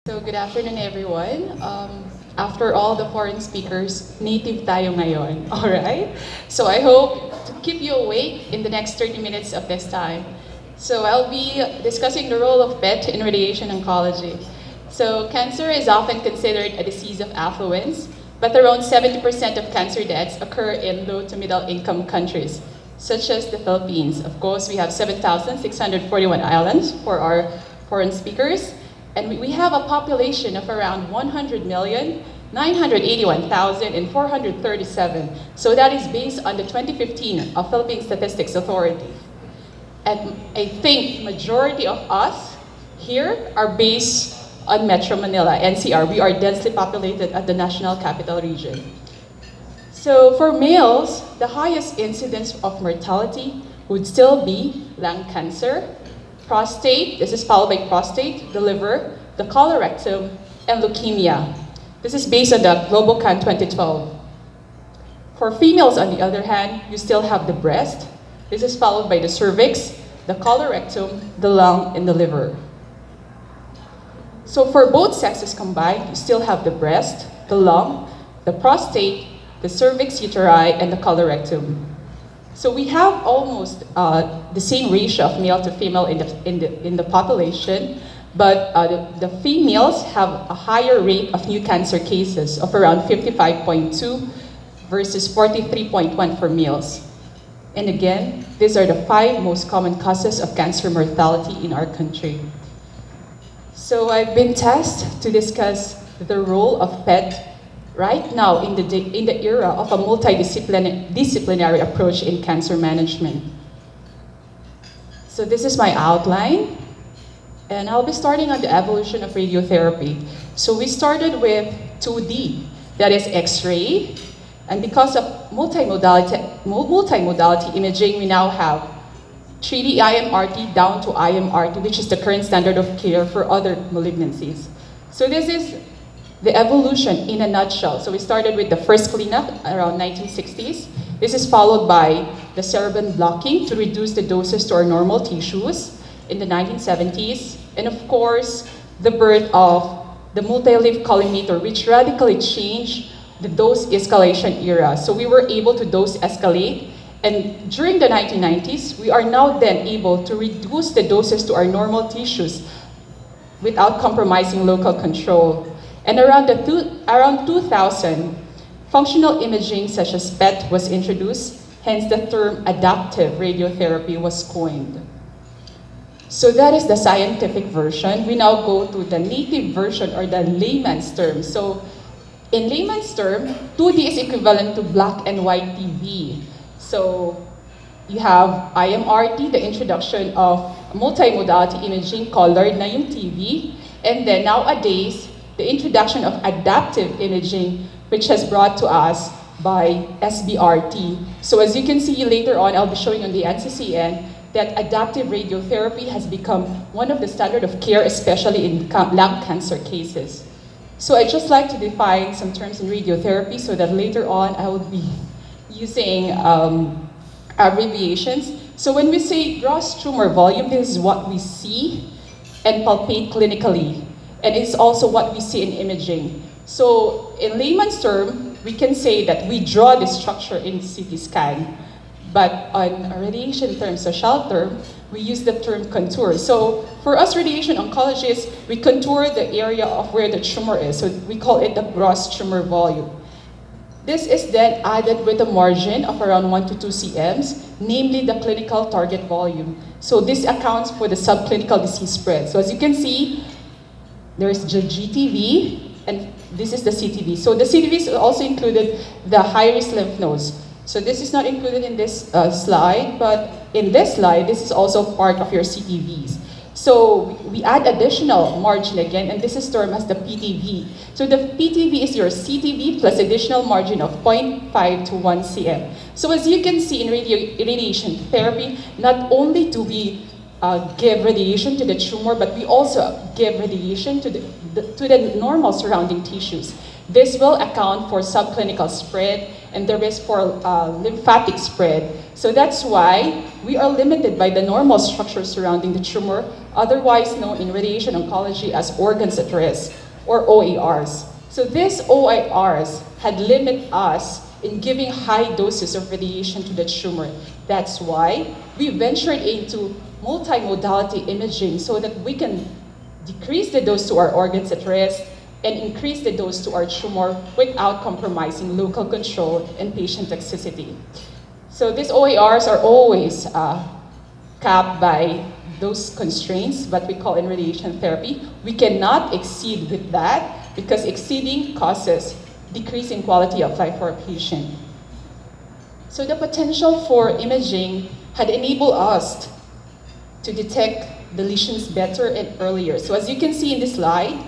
So good afternoon, everyone. After all the foreign speakers, native tayo ngayon, all right? So I hope to keep you awake in the next 30 minutes of this time. So I'll be discussing the role of PET in radiation oncology. So cancer is often considered a disease of affluence, but around 70% of cancer deaths occur in low to middle income countries, such as the Philippines. Of course, we have 7,641 islands for our foreign speakers. And we have a population of around 100,981,437. So that is based on the 2015 of Philippine Statistics Authority. And I think majority of us here are based on Metro Manila, NCR. We are densely populated at the National Capital Region. So for males, the highest incidence of mortality would still be lung cancer, prostate, this is followed by prostate, the liver, the colorectal, and leukemia. This is based on the GlobalCan 2012. For females, on the other hand, you still have the breast. This is followed by the cervix, the colorectum, the lung, and the liver. So for both sexes combined, you still have the breast, the lung, the prostate, the cervix uteri, and the colorectum. So we have almost the same ratio of male to female in the population, but the females have a higher rate of new cancer cases of around 55.2 versus 43.1 for males. And again, these are the 5 most common causes of cancer mortality in our country. So I've been tasked to discuss the role of PET right now in the era of a multidisciplinary approach in cancer management. So this is my outline, and I'll be starting on the evolution of radiotherapy. So we started with 2D, that is X-ray, and because of multimodality imaging, we now have 3D IMRT down to IMRT, which is the current standard of care for other malignancies. So this is the evolution in a nutshell. So we started with the first cleanup around 1960s. This is followed by the cerebral blocking to reduce the doses to our normal tissues in the 1970s. And of course, the birth of the multi-leaf collimator, which radically changed the dose escalation era. So we were able to dose escalate. And during the 1990s, we are now then able to reduce the doses to our normal tissues without compromising local control. And around 2000, functional imaging such as PET was introduced, hence the term adaptive radiotherapy was coined. So that is the scientific version. We now go to the native version, or the layman's term. So in layman's term, 2D is equivalent to black and white TV. So you have IMRT, the introduction of multimodality imaging, colored na yung TV, and then nowadays, the introduction of adaptive imaging, which has brought to us by SBRT. So as you can see later on, I'll be showing on the NCCN that adaptive radiotherapy has become one of the standard of care, especially in lung cancer cases. So I'd just like to define some terms in radiotherapy so that later on I will be using abbreviations. So when we say gross tumor volume, this is what we see and palpate clinically. And it's also what we see in imaging. So in layman's term, we can say that we draw the structure in CT scan. But on a radiation term, social term, we use the term contour. So for us radiation oncologists, we contour the area of where the tumor is. So we call it the gross tumor volume. This is then added with a margin of around 1 to 2 cms, namely the clinical target volume. So this accounts for the subclinical disease spread. So as you can see, there's the GTV, and this is the CTV. So the CTVs also included the high-risk lymph nodes. So this is not included in this slide, but in this slide, this is also part of your CTVs. So we add additional margin again, and this is termed as the PTV. So the PTV is your CTV plus additional margin of 0.5 to 1 cm. So as you can see in radiation therapy, not only do we give radiation to the tumor, but we also give radiation to the normal surrounding tissues. This will account for subclinical spread and the risk for lymphatic spread. So that's why we are limited by the normal structure surrounding the tumor, otherwise known in radiation oncology as organs at risk, or OARs. So these OARs had limited us in giving high doses of radiation to the tumor. That's why we ventured into multimodality imaging so that we can decrease the dose to our organs at risk and increase the dose to our tumor without compromising local control and patient toxicity. So these OARs are always capped by those constraints, what we call in radiation therapy. We cannot exceed with that because exceeding causes decrease in quality of life for a patient. So the potential for imaging had enabled us to detect the lesions better and earlier. So as you can see in this slide,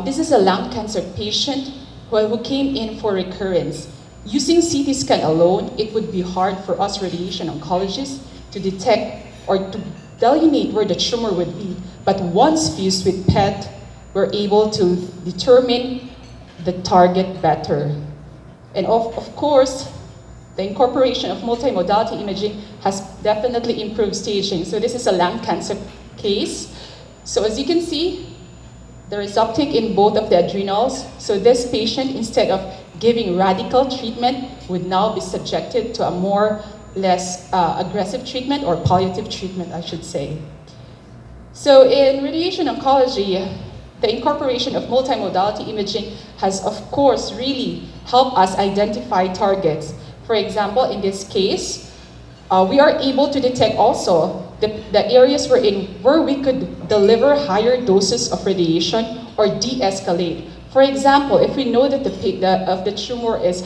this is a lung cancer patient who came in for recurrence. Using CT scan alone, it would be hard for us radiation oncologists to detect or to delineate where the tumor would be. But once fused with PET, we're able to determine the target better. And of course, the incorporation of multimodality imaging has definitely improved staging. So this is a lung cancer case. So as you can see, there is uptake in both of the adrenals. So this patient, instead of giving radical treatment, would now be subjected to a less aggressive treatment, or palliative treatment, I should say. So in radiation oncology, the incorporation of multimodality imaging has, of course, really helped us identify targets. For example, in this case, we are able to detect also the areas where we could deliver higher doses of radiation or de-escalate. For example, if we know that the tumor is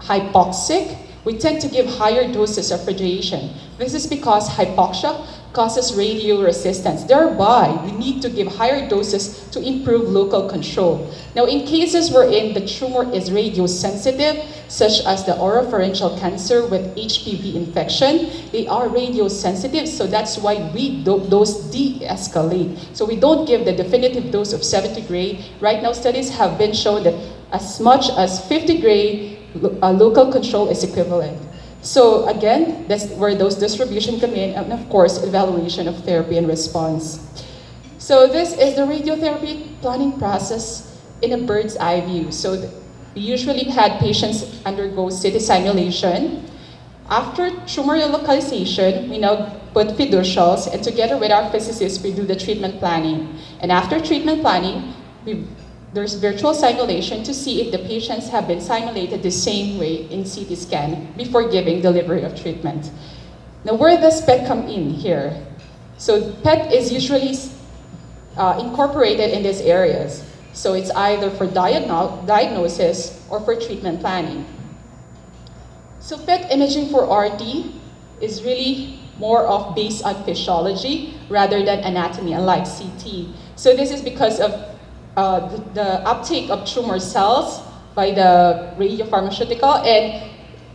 hypoxic, we tend to give higher doses of radiation. This is because hypoxia causes radio resistance. Thereby, we need to give higher doses to improve local control. Now, in cases wherein the tumor is radiosensitive, such as the oropharyngeal cancer with HPV infection, they are radiosensitive, so that's why we dose de-escalate. So we don't give the definitive dose of 70 gray. Right now, studies have been shown that as much as 50 gray local control is equivalent. So again, that's where those distribution come in, and of course, evaluation of therapy and response. So this is the radiotherapy planning process in a bird's eye view. So we usually had patients undergo CT simulation. After tumor localization, we now put fiducials, and together with our physicists, we do the treatment planning. And after treatment planning, there's virtual simulation to see if the patients have been simulated the same way in CT scan before giving delivery of treatment. Now, where does PET come in here? So PET is usually incorporated in these areas. So it's either for diagnosis or for treatment planning. So PET imaging for RT is really more of based on physiology rather than anatomy, unlike CT. So this is because of the uptake of tumor cells by the radiopharmaceutical and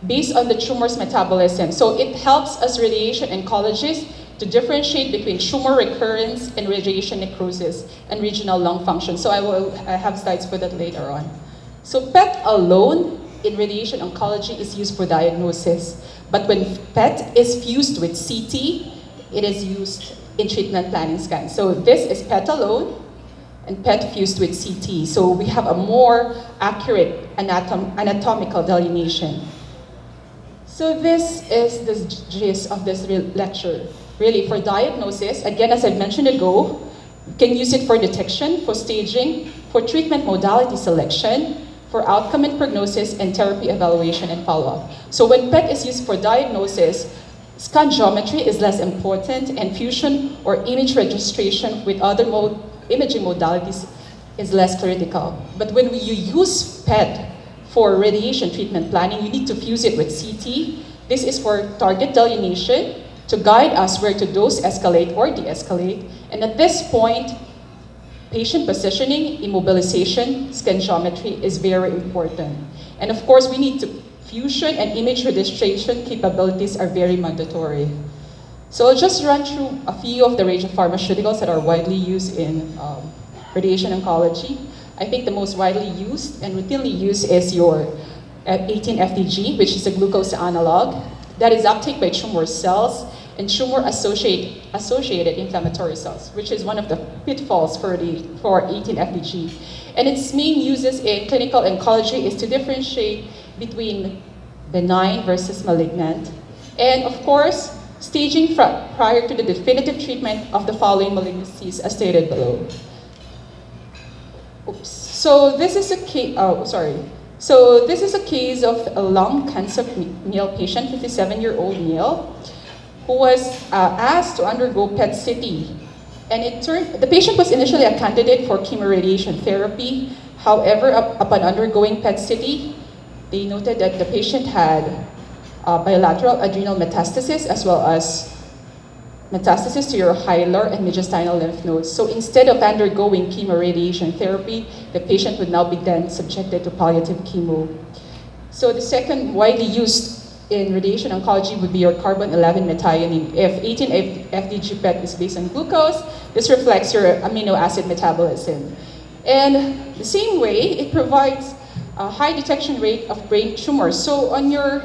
based on the tumor's metabolism. So it helps us radiation oncologists to differentiate between tumor recurrence and radiation necrosis and regional lung function. So I have slides for that later on. So PET alone in radiation oncology is used for diagnosis. But when PET is fused with CT, it is used in treatment planning scans. So this is PET alone, and PET fused with CT. So we have a more accurate anatomical delineation. So this is the gist of this lecture. Really, for diagnosis, again, as I mentioned ago, you can use it for detection, for staging, for treatment modality selection, for outcome and prognosis, and therapy evaluation and follow-up. So when PET is used for diagnosis, scan geometry is less important, and fusion or image registration with other imaging modalities is less critical. But when you use PET for radiation treatment planning, you need to fuse it with CT. This is for target delineation to guide us where to dose escalate or de-escalate. And at this point, patient positioning, immobilization, scan geometry is very important. And of course, we need to fusion and image registration capabilities are very mandatory. So I'll just run through a few of the radiopharmaceuticals that are widely used in radiation oncology. I think the most widely used and routinely used is your 18-FDG, which is a glucose analog, that is uptake by tumor cells and tumor-associated inflammatory cells, which is one of the pitfalls for 18-FDG. And its main uses in clinical oncology is to differentiate between benign versus malignant, and of course, staging prior to the definitive treatment of the following malignancies as stated below. Oops. So this is a case. So this is a case of a lung cancer male patient, 57-year-old male, who was asked to undergo PET-CT. And the patient was initially a candidate for chemoradiation therapy. However, upon undergoing PET-CT, they noted that the patient had bilateral adrenal metastasis as well as metastasis to your hilar and mediastinal lymph nodes. So instead of undergoing chemoradiation therapy, the patient would now be then subjected to palliative chemo. So the second widely used in radiation oncology would be your carbon-11 methionine. If 18-FDG PET is based on glucose, this reflects your amino acid metabolism. And the same way, it provides a high detection rate of brain tumors. So on your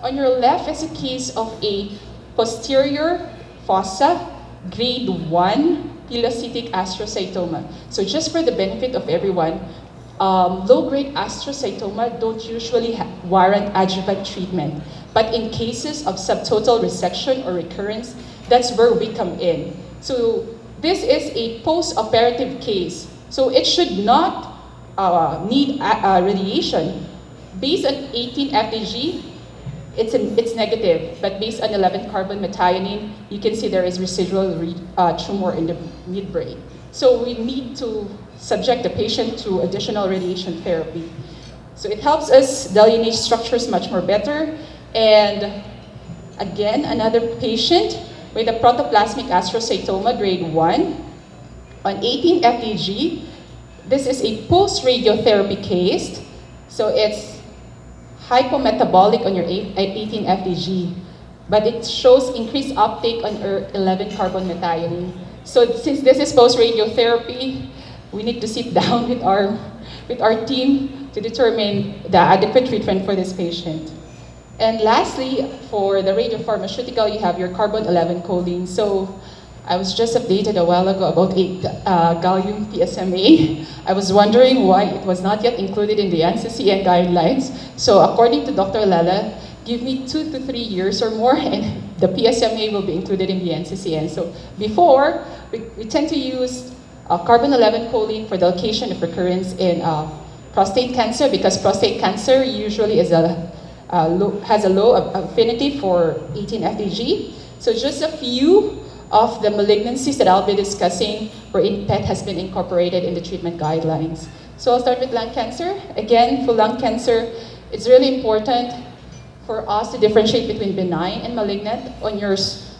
left is a case of a posterior fossa grade 1 pilocytic astrocytoma. So just for the benefit of everyone, low-grade astrocytoma don't usually warrant adjuvant treatment. But in cases of subtotal resection or recurrence, that's where we come in. So this is a post-operative case. So it should not need radiation. Based on 18-FDG, it's negative, but based on 11-carbon methionine, you can see there is residual tumor in the midbrain. So we need to subject the patient to additional radiation therapy. So it helps us delineate structures much more better. And again, another patient with a protoplasmic astrocytoma grade 1 on 18-FDG. This is a post-radiotherapy case. So it's hypometabolic on your 18-FDG, but it shows increased uptake on 11-carbon methionine. So since this is post-radiotherapy, we need to sit down with our team to determine the adequate treatment for this patient. And lastly, for the radiopharmaceutical, you have your carbon-11 choline. So I was just updated a while ago about gallium PSMA. I was wondering why it was not yet included in the NCCN guidelines. So according to Dr. Lala, give me 2 to 3 years or more and the PSMA will be included in the NCCN. So before, we tend to use carbon-11 choline for the location of recurrence in prostate cancer, because prostate cancer usually is has a low affinity for 18-FDG. So just a few of the malignancies that I'll be discussing wherein PET has been incorporated in the treatment guidelines. So I'll start with lung cancer. Again, for lung cancer, it's really important for us to differentiate between benign and malignant on yours.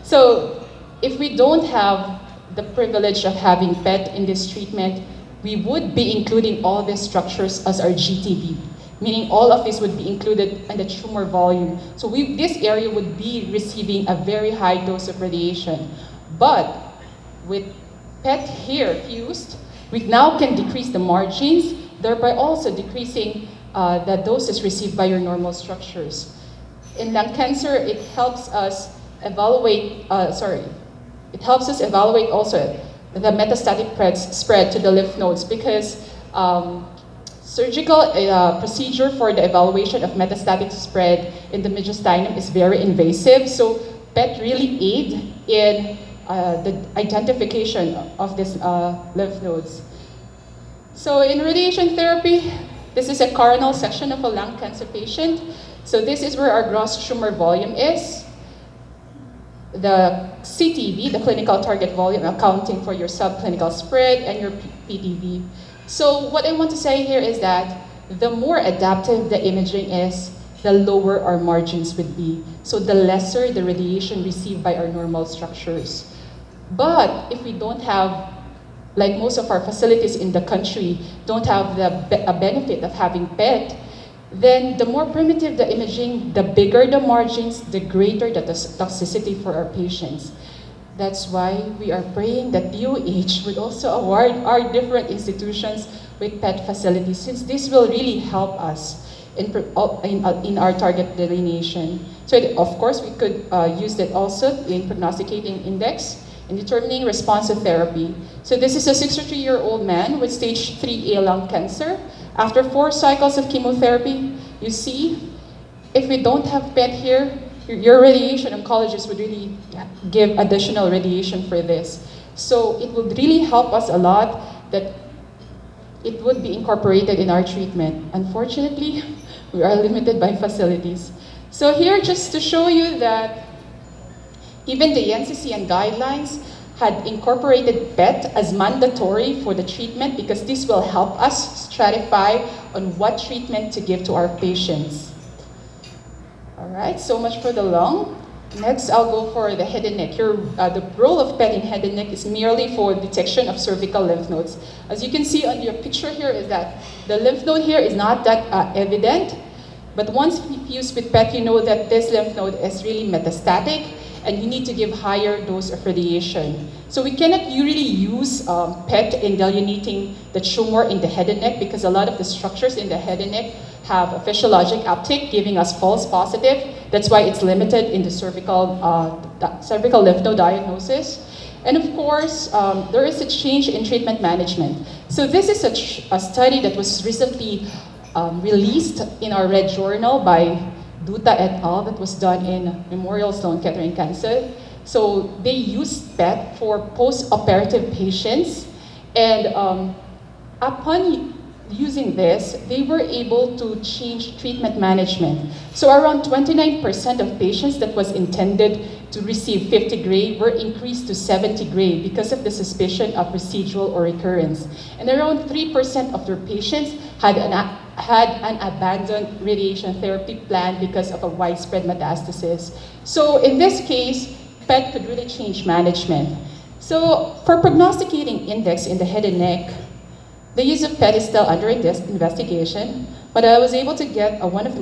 So if we don't have the privilege of having PET in this treatment, we would be including all these structures as our GTV, meaning all of this would be included in the tumor volume. So this area would be receiving a very high dose of radiation. But with PET here fused, we now can decrease the margins, thereby also decreasing the doses received by your normal structures. In lung cancer, it helps us evaluate, also the metastatic spread to the lymph nodes, because surgical procedure for the evaluation of metastatic spread in the mediastinum is very invasive. So PET really aid in the identification of these lymph nodes. So in radiation therapy, this is a coronal section of a lung cancer patient. So this is where our gross tumor volume is. The CTV, the clinical target volume, accounting for your subclinical spread and your PTV. So what I want to say here is that the more adaptive the imaging is, the lower our margins would be. So the lesser the radiation received by our normal structures. But if we don't have, like most of our facilities in the country, don't have the benefit of having PET, then the more primitive the imaging, the bigger the margins, the greater the toxicity for our patients. That's why we are praying that DOH would also award our different institutions with PET facilities, since this will really help us in our target delineation. So of course, we could use that also in prognosticating index in determining response to therapy. So this is a 63-year-old man with stage 3A lung cancer. After 4 cycles of chemotherapy, you see, if we don't have PET here, your radiation oncologist would really give additional radiation for this. So it would really help us a lot that it would be incorporated in our treatment. Unfortunately, we are limited by facilities. So here, just to show you that even the NCCN guidelines had incorporated PET as mandatory for the treatment, because this will help us stratify on what treatment to give to our patients. All right, so much for the lung. Next, I'll go for the head and neck. The role of PET in head and neck is merely for detection of cervical lymph nodes. As you can see on your picture here, is that the lymph node here is not that evident, but once fused with PET, you know that this lymph node is really metastatic, and you need to give higher dose of radiation. So we cannot really use PET in delineating the tumor in the head and neck, because a lot of the structures in the head and neck have a physiologic uptake, giving us false positive. That's why it's limited in the cervical lymph node diagnosis. And of course, there is a change in treatment management. So this is a study that was recently released in our Red Journal by Duta et al. That was done in Memorial Sloan Kettering Cancer. So they used PET for post-operative patients, and upon using this, they were able to change treatment management. So around 29% of patients that was intended to receive 50 gray were increased to 70 gray because of the suspicion of residual or recurrence. And around 3% of their patients had an abandoned radiation therapy plan because of a widespread metastasis. So in this case, PET could really change management. So for prognosticating index in the head and neck, the use of PET is still under investigation, but I was able to get one of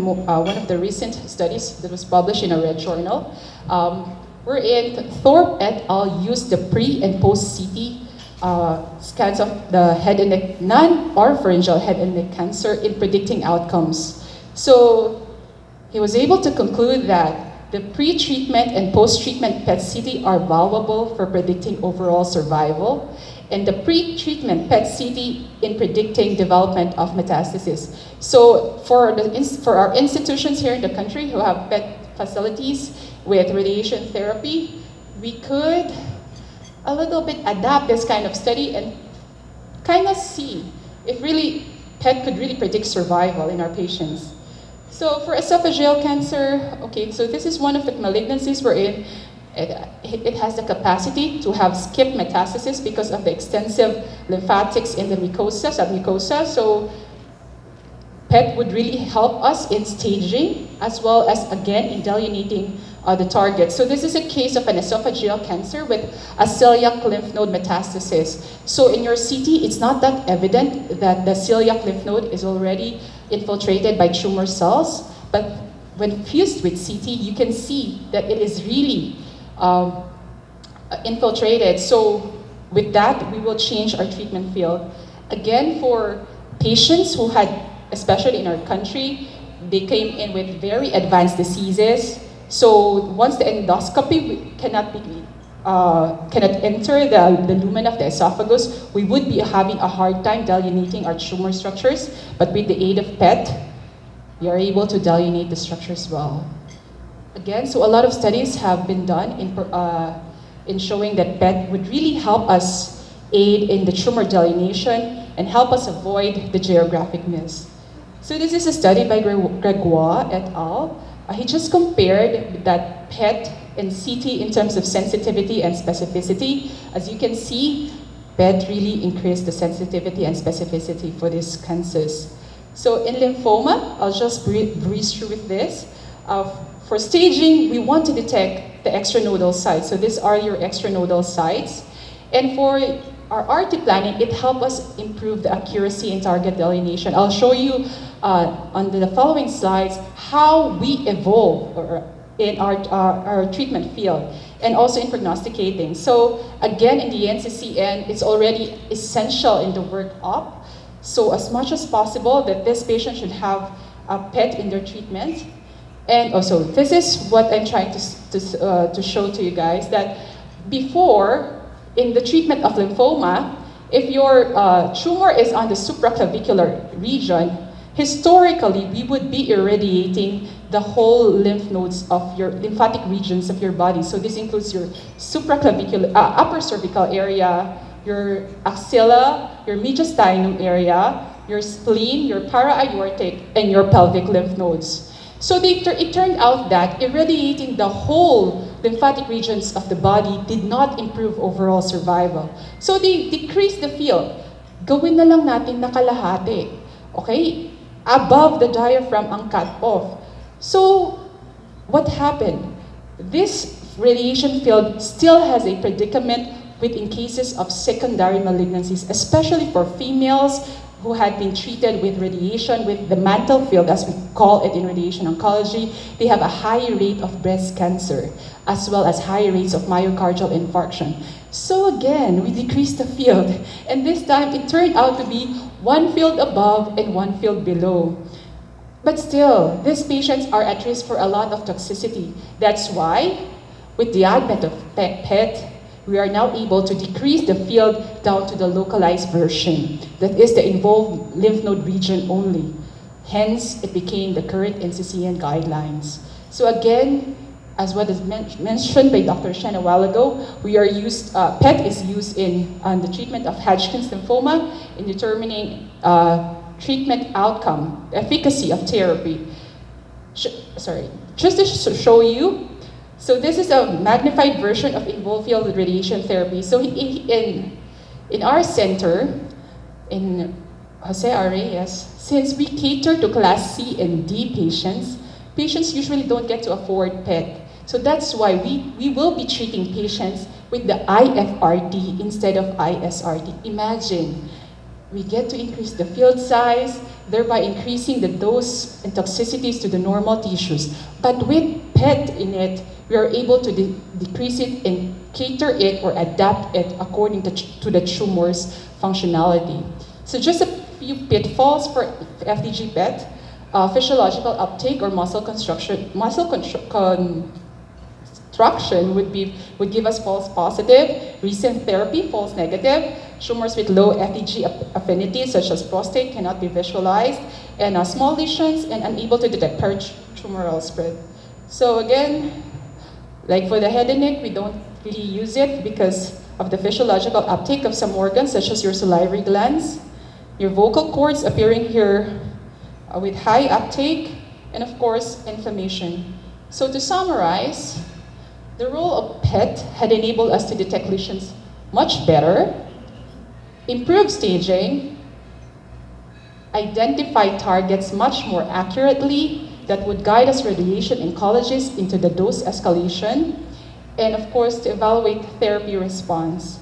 the recent studies that was published in a Red Journal, wherein Thorpe et al. Used the pre and post CT scans of the head and neck, non-oropharyngeal head and neck cancer in predicting outcomes. So he was able to conclude that the pre-treatment and post-treatment PET-CT are valuable for predicting overall survival, and the pre-treatment PET-CT in predicting development of metastasis. So for our institutions here in the country who have PET facilities with radiation therapy, we could a little bit adapt this kind of study and kind of see if really PET could really predict survival in our patients. So for esophageal cancer, okay, so this is one of the malignancies wherein it has the capacity to have skip metastasis because of the extensive lymphatics in the mucosa, submucosa. So PET would really help us in staging as well as, again, in delineating the target. So this is a case of an esophageal cancer with a celiac lymph node metastasis. So in your CT, it's not that evident that the celiac lymph node is already infiltrated by tumor cells, but when fused with CT, you can see that it is really infiltrated. So with that, we will change our treatment field. Again, for patients who had, especially in our country, they came in with very advanced diseases. So once the endoscopy cannot enter the lumen of the esophagus, we would be having a hard time delineating our tumor structures. But with the aid of PET, we are able to delineate the structures well. Again, so a lot of studies have been done in showing that PET would really help us aid in the tumor delineation and help us avoid the geographic miss. So this is a study by Gregoire et al. He just compared that PET and CT in terms of sensitivity and specificity. As you can see, PET really increased the sensitivity and specificity for these cancers. So in lymphoma, I'll just breeze through with this. For staging, we want to detect the extranodal sites. So these are your extranodal sites. And for our RT planning, it helps us improve the accuracy in target delineation. I'll show you on the following slides how we evolve, or in our treatment field, and also in prognosticating. So again, in the NCCN, it's already essential in the workup. So as much as possible that this patient should have a PET in their treatment. And also, this is what I'm trying to show to you guys, that before, in the treatment of lymphoma, if your tumor is on the supraclavicular region, historically, we would be irradiating the whole lymph nodes of your lymphatic regions of your body. So this includes your supraclavicular, upper cervical area, your axilla, your mediastinum area, your spleen, your para-aortic, and your pelvic lymph nodes. So it turned out that irradiating the whole lymphatic regions of the body did not improve overall survival. So they decreased the field. Gawin na lang natin na kalahati. Okay? Above the diaphragm ang cut off. So what happened? This radiation field still has a predicament within cases of secondary malignancies, especially for females who had been treated with radiation, with the mantle field, as we call it in radiation oncology. They have a high rate of breast cancer, as well as high rates of myocardial infarction. So again, we decreased the field, and this time it turned out to be one field above and one field below. But still, these patients are at risk for a lot of toxicity. That's why, with the advent of PET, we are now able to decrease the field down to the localized version. That is the involved lymph node region only. Hence, it became the current NCCN guidelines. So again, as what is mentioned by Dr. Shen a while ago, PET is used on the treatment of Hodgkin's lymphoma in determining treatment outcome, efficacy of therapy. Just to show you, so this is a magnified version of involved field radiation therapy. So in our center, in Jose R. Reyes, since we cater to class C and D patients usually don't get to afford PET. So that's why we will be treating patients with the IFRT instead of ISRT. Imagine, we get to increase the field size, thereby increasing the dose and toxicities to the normal tissues. But with PET in it, we are able to decrease it and cater it or adapt it according to the tumor's functionality. So just a few pitfalls for FDG PET. Physiological uptake or muscle construction would give us false positive. Recent therapy, false negative. Tumors with low FDG affinity, such as prostate, cannot be visualized, and small lesions and unable to detect peritumoral spread. So again, like for the head and neck, we don't really use it because of the physiological uptake of some organs, such as your salivary glands, your vocal cords appearing here with high uptake, and of course, inflammation. So to summarize, the role of PET had enabled us to detect lesions much better, improve staging, identify targets much more accurately that would guide us radiation oncologists into the dose escalation, and of course to evaluate therapy response.